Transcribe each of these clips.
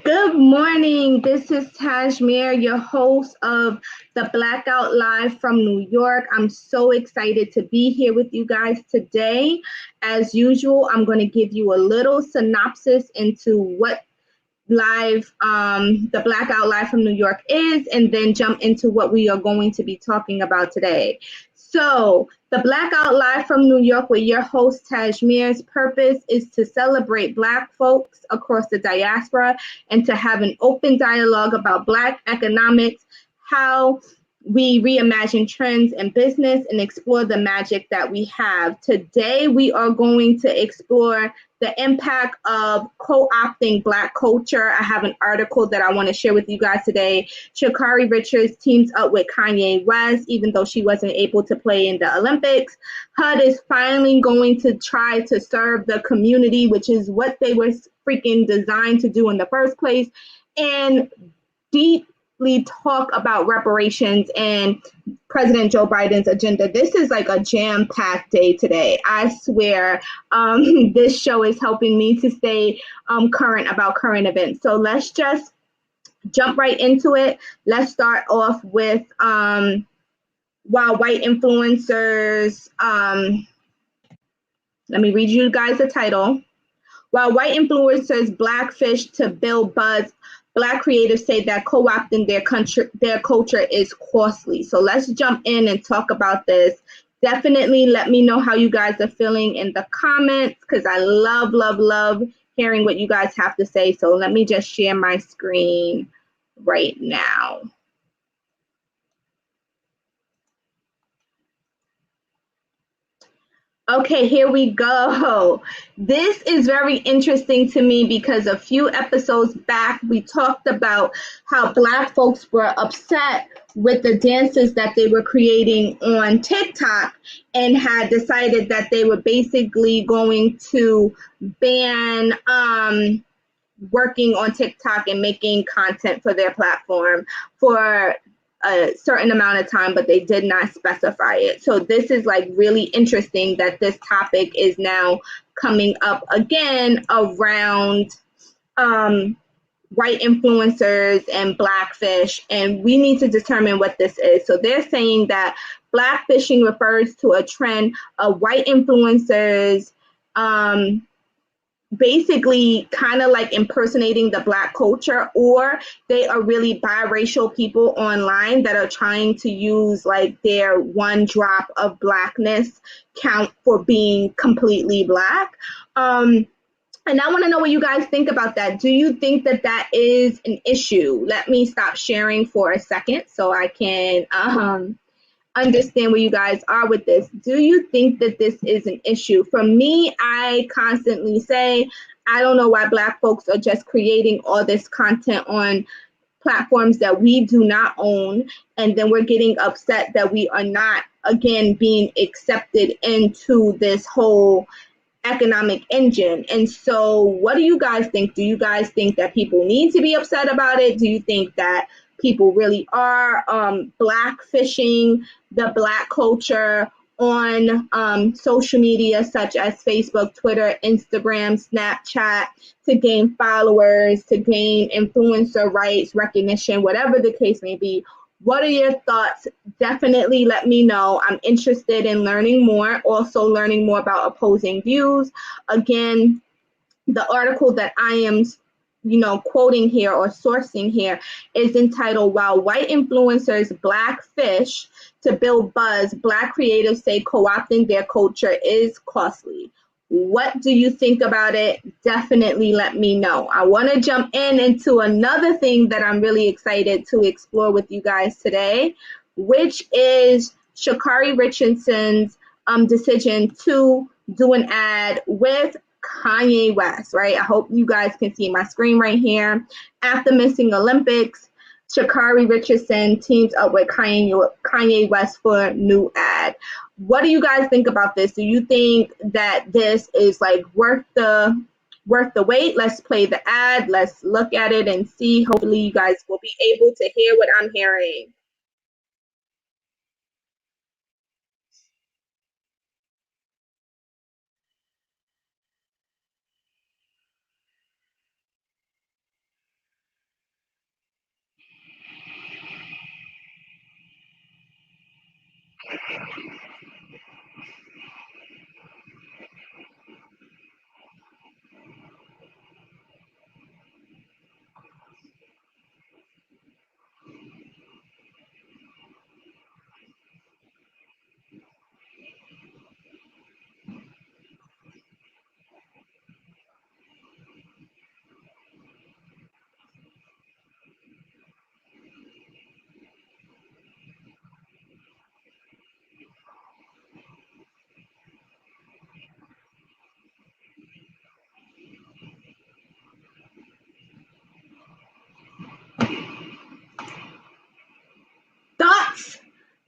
Good morning. This is Tasemere, your host of the Blackout Live from New York. I'm so excited to be here with you guys today. As usual, I'm going to give you a little synopsis into what the Blackout Live from New York is, and then jump into what we are going to be talking about today. So, the Blackout Live from New York with your host Tajmir's purpose is to celebrate Black folks across the diaspora and to have an open dialogue about Black economics, how we reimagine trends in business and explore the magic that we have. Today, we are going to explore the impact of co-opting Black culture. I have an article that I want to share with you guys today. Sha'Carri Richardson teams up with Kanye West, even though she wasn't able to play in the Olympics. HUD is finally going to try to serve the community, which is what they were freaking designed to do in the first place, and deeply talk about reparations and President Joe Biden's agenda. This is like a jam-packed day today. I swear, this show is helping me to stay current about current events. So let's just jump right into it. Let's start off with while white influencers, let me read you guys the title. While white influencers blackfish to build buzz, Black creatives say that co-opting their culture is costly. So let's jump in and talk about this. Definitely let me know how you guys are feeling in the comments, because I love, love, love hearing what you guys have to say. So let me just share my screen right now. Okay, here we go. This is very interesting to me because a few episodes back, we talked about how Black folks were upset with the dances that they were creating on TikTok and had decided that they were basically going to ban working on TikTok and making content for their platform for a certain amount of time, but they did not specify it. So this is like really interesting that this topic is now coming up again around white influencers and blackfish, and we need to determine what this is. So they're saying that blackfishing refers to a trend of white influencers basically kind of like impersonating the Black culture, or they are really biracial people online that are trying to use like their one drop of Blackness count for being completely Black. And I want to know what you guys think about that. Do you think that that is an issue? Let me stop sharing for a second so I can understand where you guys are with this. Do you think that this is an issue? For me, I constantly say, I don't know why Black folks are just creating all this content on platforms that we do not own, and then we're getting upset that we are not, again, being accepted into this whole economic engine. And so what do you guys think? Do you guys think that people need to be upset about it? Do you think that people really are blackfishing the Black culture on social media such as Facebook, Twitter, Instagram, Snapchat, to gain followers, to gain influencer rights, recognition, whatever the case may be? What are your thoughts? Definitely let me know. I'm interested in learning more, also learning more about opposing views. Again, the article that I am quoting here or sourcing here is entitled "While White Influencers Blackfish to Build Buzz, Black Creatives Say Co-opting Their Culture is Costly." What do you think about it? Definitely let me know. I want to jump into another thing that I'm really excited to explore with you guys today, which is Sha'Carri Richardson's decision to do an ad with Kanye West, right? I hope you guys can see my screen right here. After missing Olympics, Sha'Carri Richardson teams up with Kanye West for a new ad. What do you guys think about this? Do you think that this is like worth the wait? Let's play the ad. Let's look at it and see. Hopefully you guys will be able to hear what I'm hearing.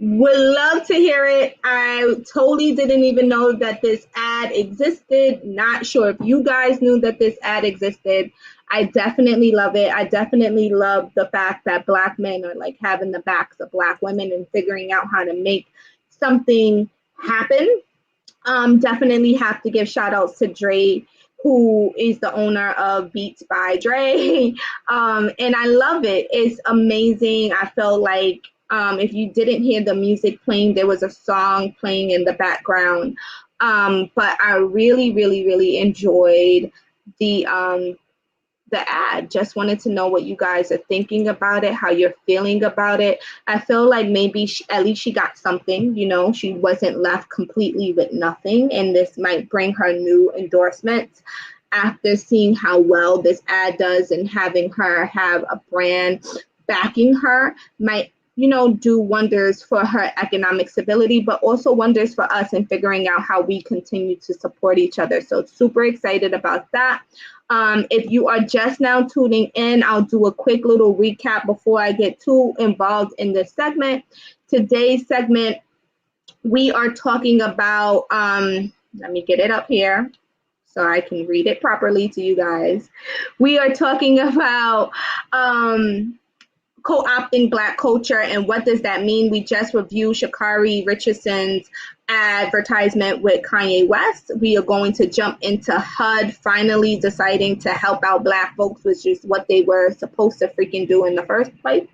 Would love to hear it. I totally didn't even know that this ad existed. Not sure if you guys knew that this ad existed. I definitely love it. I definitely love the fact that Black men are like having the backs of Black women and figuring out how to make something happen. Definitely have to give shout outs to Dre, who is the owner of Beats by Dre. And I love it. It's amazing. I felt like if you didn't hear the music playing, there was a song playing in the background. But I really, really, really enjoyed the the ad. Just wanted to know what you guys are thinking about it, how you're feeling about it. I feel like maybe at least she got something, you know, she wasn't left completely with nothing. And this might bring her new endorsements after seeing how well this ad does, and having her have a brand backing her might, you know, do wonders for her economic stability, but also wonders for us in figuring out how we continue to support each other. So super excited about that. If you are just now tuning in, I'll do a quick little recap before I get too involved in this segment. Today's segment, we are talking about, let me get it up here so I can read it properly to you guys. We are talking about co-opting Black culture and what does that mean. We just reviewed Sha'Carri Richardson's advertisement with Kanye West. We are going to jump into HUD finally deciding to help out Black folks, which is what they were supposed to freaking do in the first place.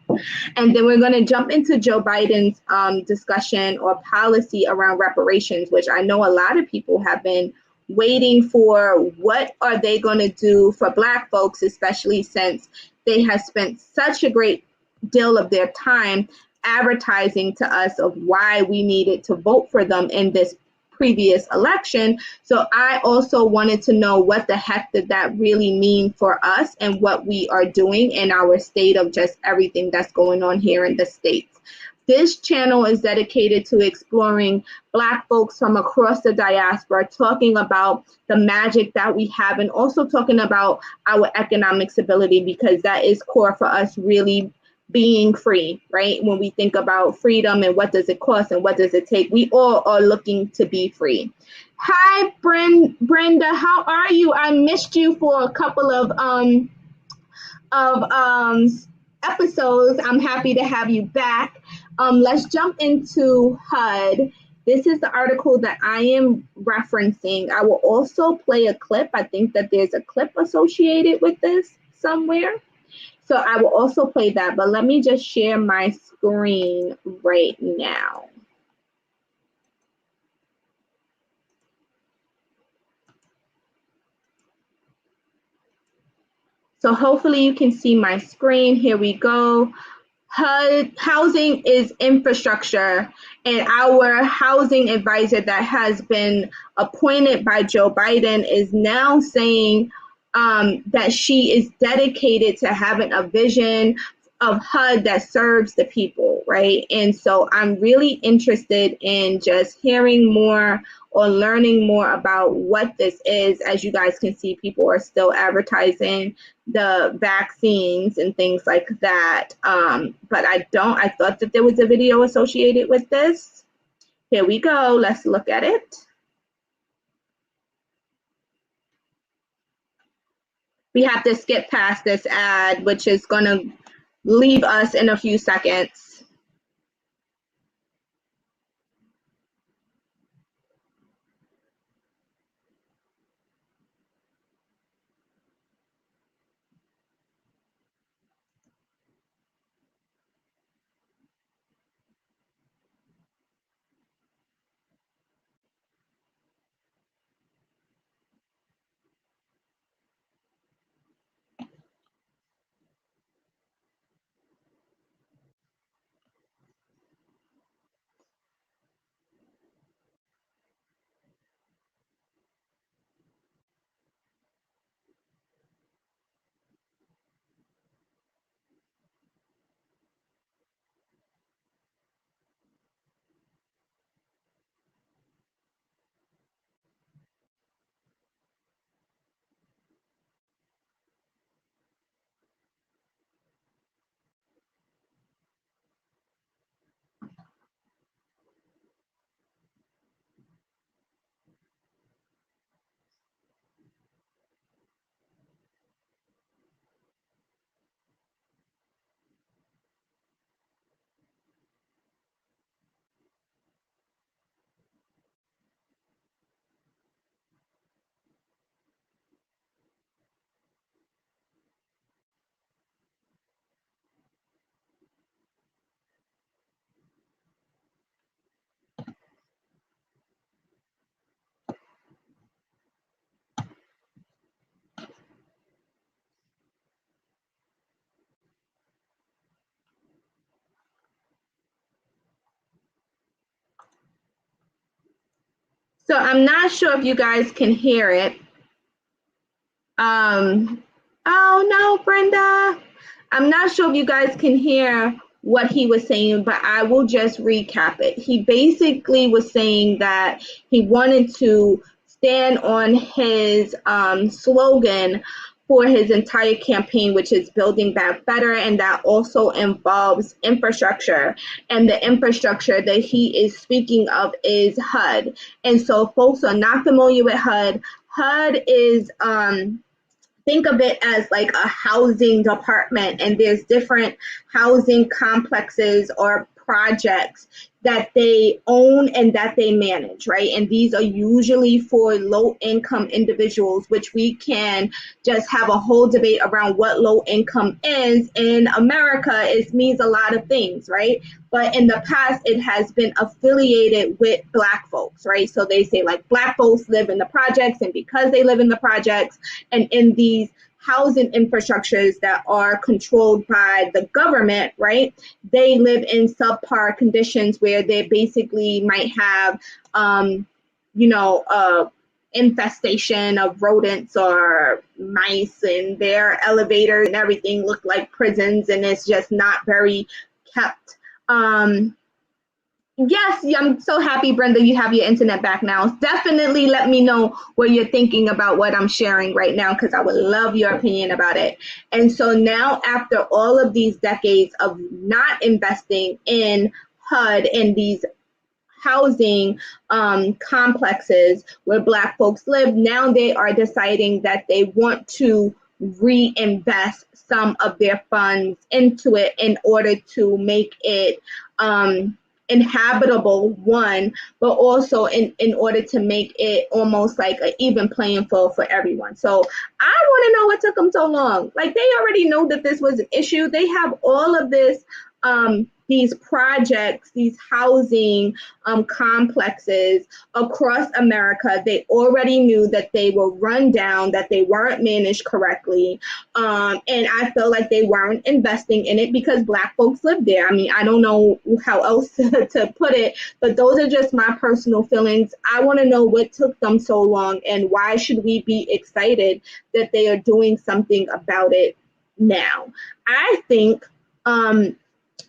And then we're going to jump into Joe Biden's discussion or policy around reparations, which I know a lot of people have been waiting for. What are they going to do for Black folks, especially since they have spent such a great deal of their time advertising to us of why we needed to vote for them in this previous election. So I also wanted to know what the heck did that really mean for us and what we are doing in our state of just everything that's going on here in the States. This channel is dedicated to exploring Black folks from across the diaspora, talking about the magic that we have, and also talking about our economic stability, because that is core for us really being free, right? When we think about freedom and what does it cost and what does it take, we all are looking to be free. Hi, Brenda, how are you? I missed you for a couple of episodes. I'm happy to have you back. Let's jump into HUD. This is the article that I am referencing. I will also play a clip. I think that there's a clip associated with this somewhere. So I will also play that, but let me just share my screen right now. So hopefully you can see my screen. Here we go. Housing is infrastructure, and our housing advisor that has been appointed by Joe Biden is now saying that she is dedicated to having a vision of HUD that serves the people, right? And so I'm really interested in just hearing more or learning more about what this is. As you guys can see, people are still advertising the vaccines and things like that. But I thought that there was a video associated with this. Here we go. Let's look at it. We have to skip past this ad, which is going to leave us in a few seconds. So I'm not sure if you guys can hear it. Oh no, Brenda. I'm not sure if you guys can hear what he was saying, but I will just recap it. He basically was saying that he wanted to stand on his slogan for his entire campaign, which is building back better, and that also involves infrastructure. And the infrastructure that he is speaking of is HUD. And so folks are not familiar with HUD. HUD is think of it as like a housing department, and there's different housing complexes or projects that they own and that they manage, right? And these are usually for low income individuals, which we can just have a whole debate around what low income is. In America, it means a lot of things, right? But in the past, it has been affiliated with Black folks, right? So they say like Black folks live in the projects, and because they live in the projects and in these housing infrastructures that are controlled by the government, right? They live in subpar conditions where they basically might have, infestation of rodents or mice, and their elevators and everything look like prisons, and it's just not very kept. Yes, I'm so happy, Brenda, you have your internet back now. Definitely let me know what you're thinking about what I'm sharing right now, because I would love your opinion about it. And so now, after all of these decades of not investing in HUD and these housing complexes where Black folks live, now they are deciding that they want to reinvest some of their funds into it in order to make it inhabitable, one, but also in order to make it almost like an even playing field for everyone. So I want to know what took them so long. Like, they already know that this was an issue. They have all of this these projects, these housing complexes across America. They already knew that they were run down, that they weren't managed correctly. And I feel like they weren't investing in it because Black folks live there. I mean, I don't know how else to put it, but those are just my personal feelings. I want to know what took them so long, and why should we be excited that they are doing something about it now? I think,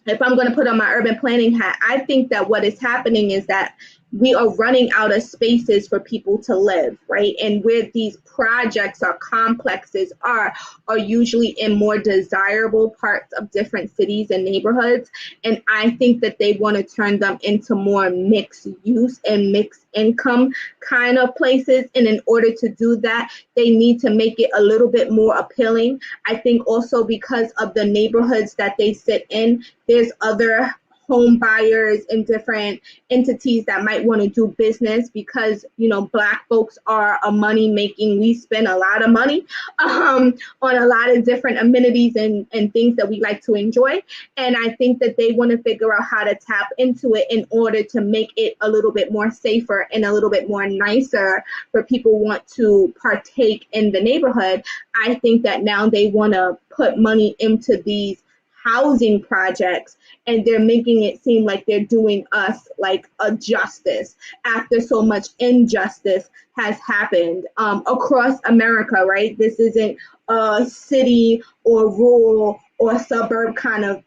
if I'm going to put on my urban planning hat, I think that what is happening is that we are running out of spaces for people to live, right? And where these projects or complexes are usually in more desirable parts of different cities and neighborhoods. And I think that they want to turn them into more mixed use and mixed income kind of places. And in order to do that, they need to make it a little bit more appealing. I think also because of the neighborhoods that they sit in, there's other home buyers and different entities that might want to do business, because Black folks are a money making, we spend a lot of money on a lot of different amenities and things that we like to enjoy. And I think that they want to figure out how to tap into it in order to make it a little bit more safer and a little bit more nicer for people who want to partake in the neighborhood. I think that now they want to put money into these housing projects, and they're making it seem like they're doing us like a justice after so much injustice has happened across America, right? This isn't a city or rural or suburb kind of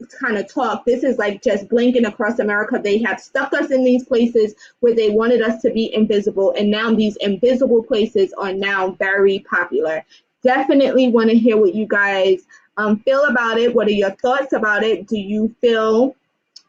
talk. This is like just blinking across America. They have stuck us in these places where they wanted us to be invisible, and now these invisible places are now very popular. Definitely want to hear what you guys feel about it. What are your thoughts about it? Do you feel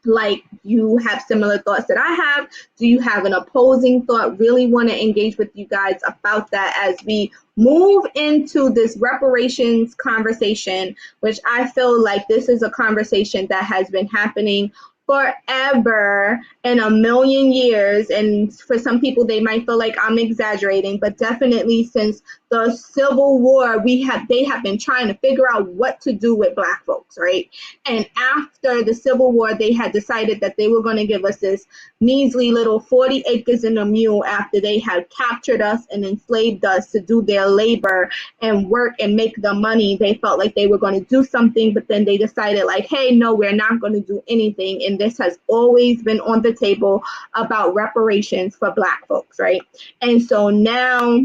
like you have similar thoughts that I have? Do you have an opposing thought? Really want to engage with you guys about that as we move into this reparations conversation, which I feel like this is a conversation that has been happening forever and a million years. And for some people, they might feel like I'm exaggerating, but definitely since the Civil War, they have been trying to figure out what to do with Black folks, right? And after the Civil War, they had decided that they were going to give us this measly little 40 acres and a mule after they had captured us and enslaved us to do their labor and work and make the money. They felt like they were going to do something, but then they decided like, hey, no, we're not going to do anything. And this has always been on the table about reparations for Black folks, right? And so now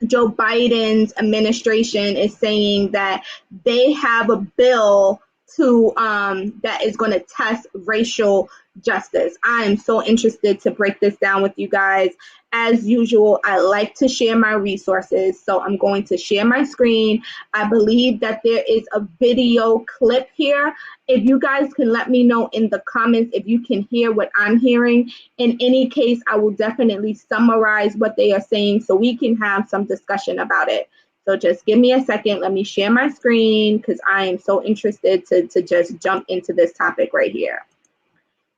Joe Biden's administration is saying that they have a bill to that is going to test racial justice. I am so interested to break this down with you guys. As usual, I like to share my resources, so I'm going to share my screen. I believe that there is a video clip here. If you guys can let me know in the comments if you can hear what I'm hearing. In any case, I will definitely summarize what they are saying so we can have some discussion about it. So just give me a second. Let me share my screen because I am so interested to just jump into this topic right here.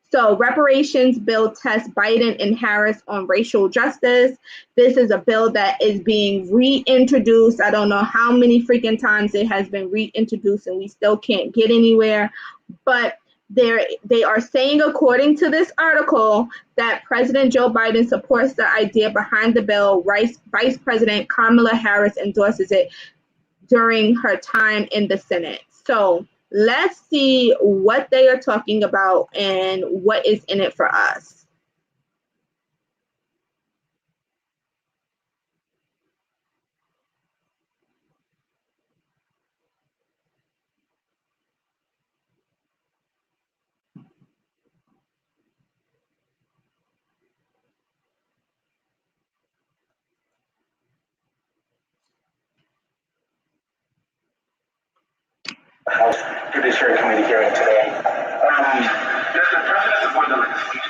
So reparations bill tests Biden and Harris on racial justice. This is a bill that is being reintroduced. I don't know how many freaking times it has been reintroduced and we still can't get anywhere. But they are saying, according to this article, that President Joe Biden supports the idea behind the bill. Vice President Kamala Harris endorses it during her time in the Senate. So let's see what they are talking about and what is in it for us. House Judiciary Committee hearing today. The president is one of the legislation.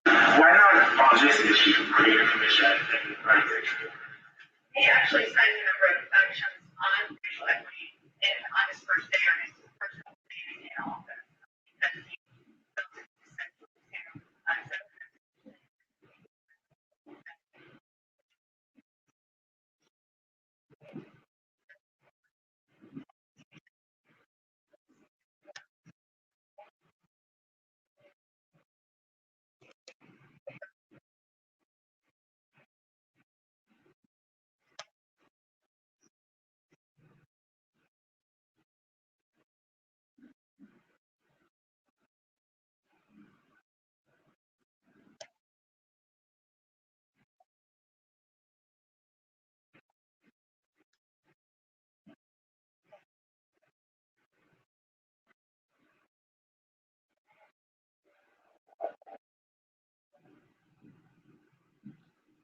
Why not on this issue create a commission and write it? He actually signed a number of actions on racial equity and on his first day on his first meeting in office.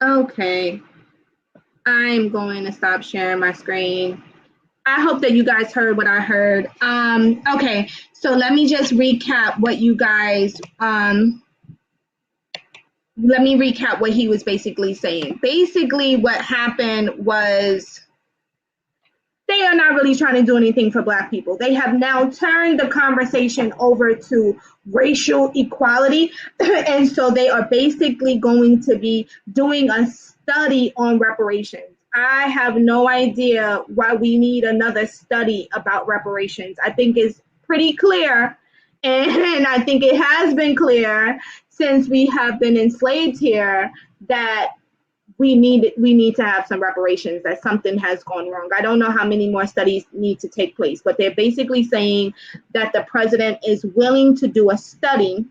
Okay, I'm going to stop sharing my screen. I hope that you guys heard what I heard. Okay, so let me just recap what you guys, let me recap what he was basically saying. Basically, what happened was they are not really trying to do anything for Black people. They have now turned the conversation over to racial equality. And so they are basically going to be doing a study on reparations. I have no idea why we need another study about reparations. I think it's pretty clear And I think it has been clear since we have been enslaved here that we need to have some reparations, that something has gone wrong. I don't know how many more studies need to take place, but they're basically saying that the president is willing to do a study.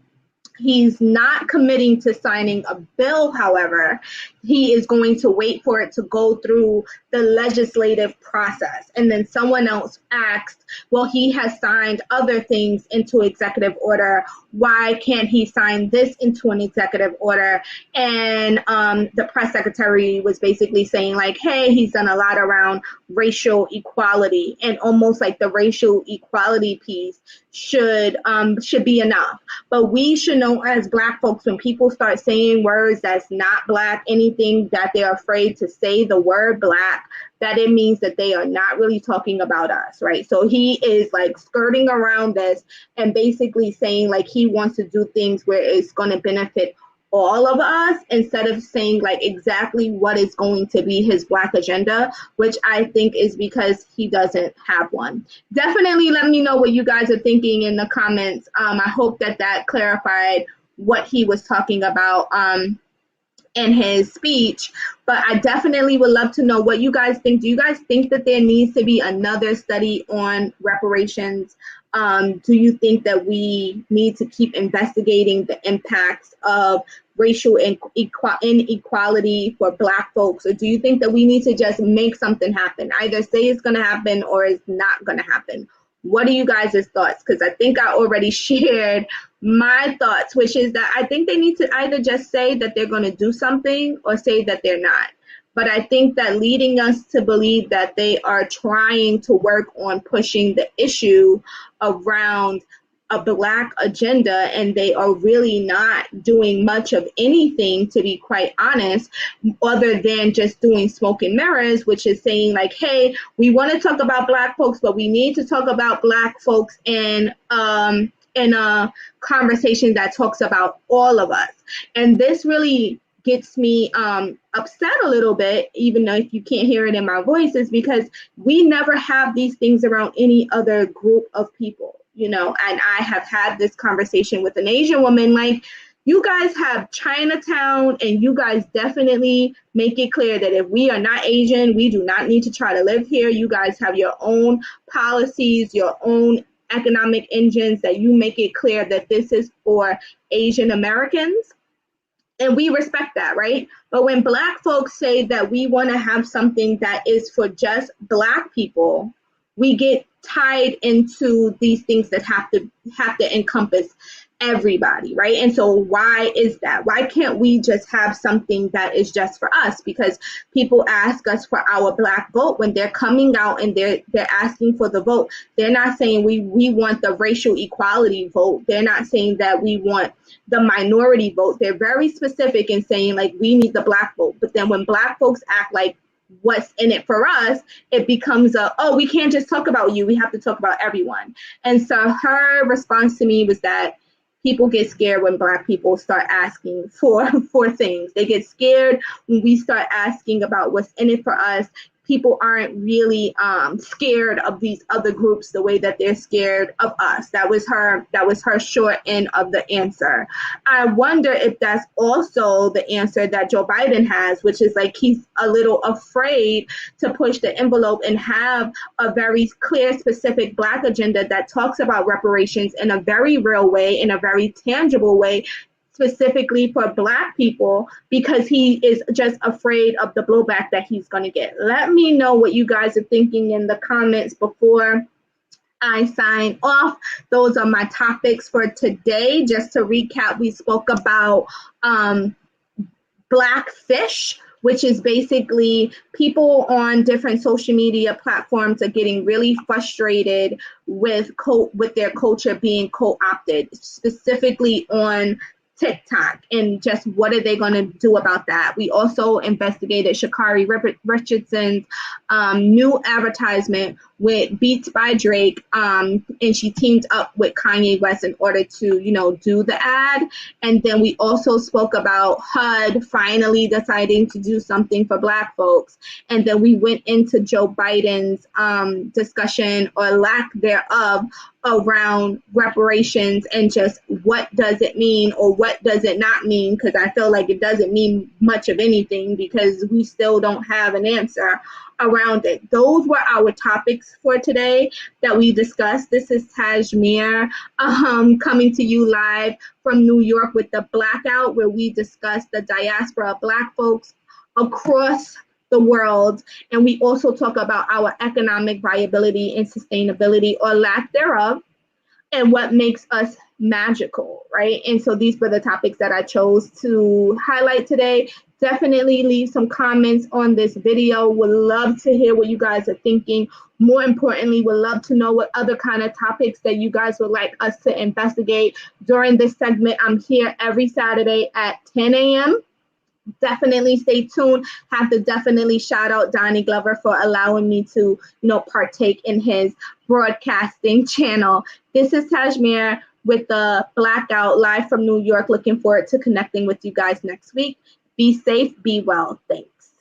He's not committing to signing a bill, however. He is going to wait for it to go through the legislative process. And then someone else asked, well, he has signed other things into executive order. Why can't he sign this into an executive order? And the press secretary was basically saying like, hey, he's done a lot around racial equality, and almost like the racial equality piece should be enough. But we should know as Black folks, when people start saying words that's not Black, anything that they're afraid to say the word Black, that it means that they are not really talking about us, right? So he is like skirting around this and basically saying like he wants to do things where it's going to benefit all of us, instead of saying like exactly what is going to be his Black agenda, which I think is because he doesn't have one. Definitely let me know what you guys are thinking in the comments. I hope that clarified what he was talking about in his speech, but I definitely would love to know what you guys think. Do you guys think that there needs to be another study on reparations? Do you think that we need to keep investigating the impacts of racial inequality for Black folks? Or do you think that we need to just make something happen? Either say it's going to happen or it's not going to happen. What are you guys' thoughts? Because I think I already shared my thoughts, which is that I think they need to either just say that they're going to do something or say that they're not. But I think that leading us to believe that they are trying to work on pushing the issue around a Black agenda, and they are really not doing much of anything, to be quite honest, other than just doing smoke and mirrors, which is saying like, hey, we want to talk about Black folks, but we need to talk about Black folks in a conversation that talks about all of us. And this really gets me upset a little bit, even though if you can't hear it in my voice, is because we never have these things around any other group of people, you know. And I have had this conversation with an Asian woman, like, you guys have Chinatown, and you guys definitely make it clear that if we are not Asian, we do not need to try to live here. You guys have your own policies, your own economic engines, that you make it clear that this is for Asian Americans. And we respect that, right? But when Black folks say that we want to have something that is for just Black people, we get tied into these things that have to encompass everybody, right? And so why is that? Why can't we just have something that is just for us? Because people ask us for our Black vote when they're coming out and they're asking for the vote. They're not saying we want the racial equality vote. They're not saying that we want the minority vote. They're very specific in saying like we need the Black vote. But then when Black folks act like what's in it for us, it becomes we can't just talk about you, we have to talk about everyone. And so her response to me was that people get scared when Black people start asking for things. They get scared when we start asking about what's in it for us. People aren't really scared of these other groups the way that they're scared of us. That was her short end of the answer. I wonder if that's also the answer that Joe Biden has, which is like he's a little afraid to push the envelope and have a very clear, specific Black agenda that talks about reparations in a very real way, in a very tangible way, specifically for Black people, because he is just afraid of the blowback that he's going to get. Let me know what you guys are thinking in the comments before I sign off. Those are my topics for today. Just to recap, we spoke about Blackfish, which is basically people on different social media platforms are getting really frustrated with their culture being co-opted, specifically on TikTok, and just what are they going to do about that. We also investigated Sha'Carri Richardson's new advertisement with Beats by Drake, and she teamed up with Kanye West in order to, do the ad. And then we also spoke about HUD finally deciding to do something for Black folks. And then we went into Joe Biden's discussion, or lack thereof, around reparations and just what does it mean or what does it not mean, because I feel like it doesn't mean much of anything because we still don't have an answer around it. Those were our topics for today that we discussed. This is Tasemere coming to you live from New York with the Blackout, where we discuss the diaspora of Black folks across the world, and we also talk about our economic viability and sustainability or lack thereof, and what makes us magical, right? And so these were the topics that I chose to highlight today. Definitely leave some comments on this video. Would love to hear what you guys are thinking. More importantly, would love to know what other kind of topics that you guys would like us to investigate during this segment. I'm here every Saturday at 10 a.m. Definitely stay tuned. Have to definitely shout out Donnie Glover for allowing me to, partake in his broadcasting channel. This is Tasemere with the Blackout live from New York. Looking forward to connecting with you guys next week. Be safe, be well. Thanks.